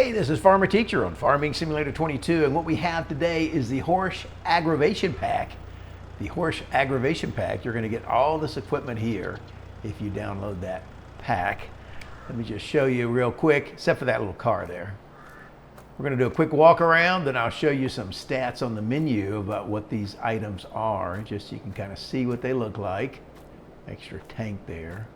Hey, this is Farmer Teacher on Farming Simulator 22, and what we have today is the Horsch Agrovation Pack. The Horsch Agrovation Pack, you're going to get all this equipment here if you download that pack. Let me just show you real quick, except for that little car there. We're going to do a quick walk around, then I'll show you some stats on the menu about what these items are, just so you can kind of see what they look like. Extra tank there.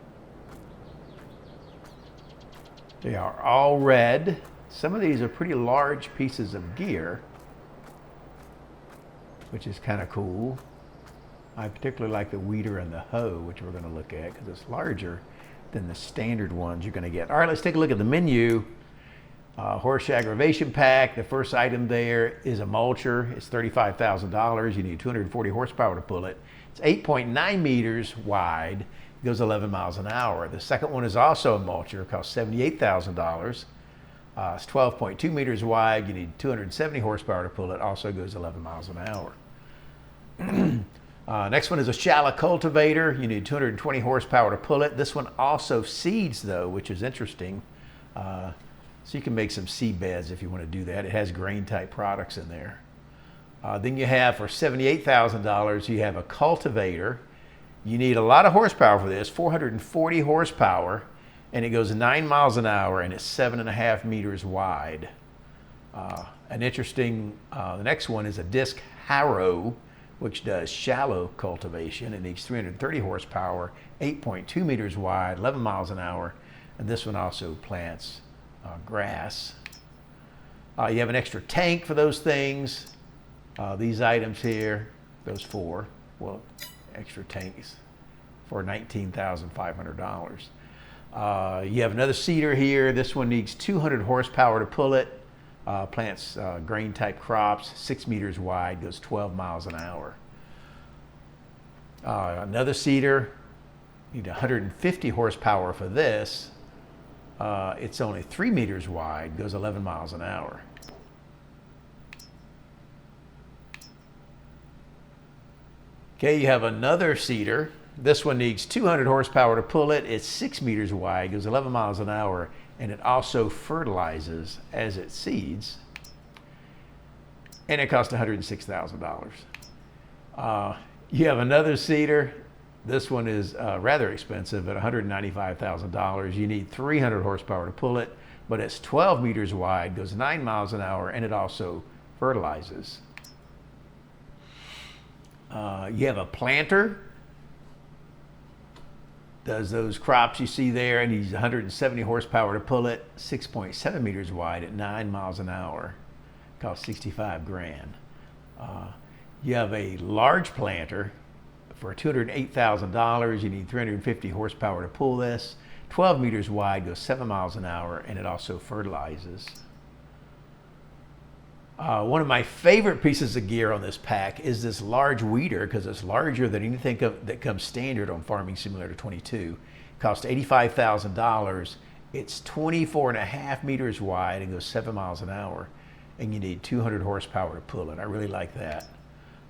They are all red. Some of these are pretty large pieces of gear, which is kind of cool. I particularly like the weeder and the hoe, which we're going to look at because it's larger than the standard ones you're going to get. All right, let's take a look at the menu. Horsch Agrovation Pack. The first item there is a mulcher. It's $35,000. You need 240 horsepower to pull it. It's 8.9 meters wide. It goes 11 miles an hour. The second one is also a mulcher. It costs $78,000. It's 12.2 meters wide. You need 270 horsepower to pull it. Also goes 11 miles an hour. Next one is a shallow cultivator. You need 220 horsepower to pull it. This one also seeds though, which is interesting. So you can make some seed beds if you want to do that. It has grain type products in there. Then you have, for $78,000, you have a cultivator. You need a lot of horsepower for this, 440 horsepower. And it goes 9 miles an hour and it's 7.5 meters wide. The next one is a disc harrow, which does shallow cultivation. It needs 330 horsepower, 8.2 meters wide, 11 miles an hour. And this one also plants grass. You have an extra tank for those things. These items here, those four, well, extra tanks for $19,500. You have another seeder here. This one needs 200 horsepower to pull it. Plants grain type crops, 6 meters wide, goes 12 miles an hour. Another seeder, you need 150 horsepower for this. It's only 3 meters wide, goes 11 miles an hour. Okay, you have another seeder. This one needs 200 horsepower to pull it. It's 6 meters wide, goes 11 miles an hour, and it also fertilizes as it seeds. And it costs $106,000. You have another seeder. This one is rather expensive at $195,000. You need 300 horsepower to pull it, but it's 12 meters wide, goes 9 miles an hour, and it also fertilizes. You have a planter. Does those crops you see there, and needs 170 horsepower to pull it, 6.7 meters wide at 9 miles an hour. Costs $65,000. You have a large planter for $208,000. You need 350 horsepower to pull this. 12 meters wide, goes 7 miles an hour, and it also fertilizes. One of my favorite pieces of gear on this pack is this large weeder, because it's larger than anything that comes standard on Farming Simulator 22. It costs $85,000. It's 24.5 meters wide and goes 7 miles an hour. And you need 200 horsepower to pull it. I really like that.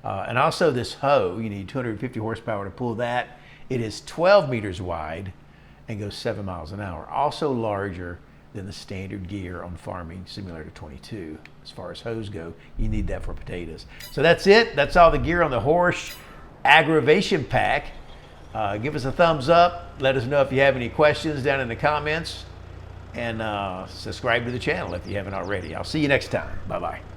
And also this hoe, you need 250 horsepower to pull that. It is 12 meters wide and goes 7 miles an hour. Also larger than the standard gear on Farming Simulator 22. As far as hoes go, you need that for potatoes. So that's it. That's all the gear on the Horsch Agrovation Pack. Give us a thumbs up. Let us know if you have any questions down in the comments. And subscribe to the channel if you haven't already. I'll see you next time. Bye-bye.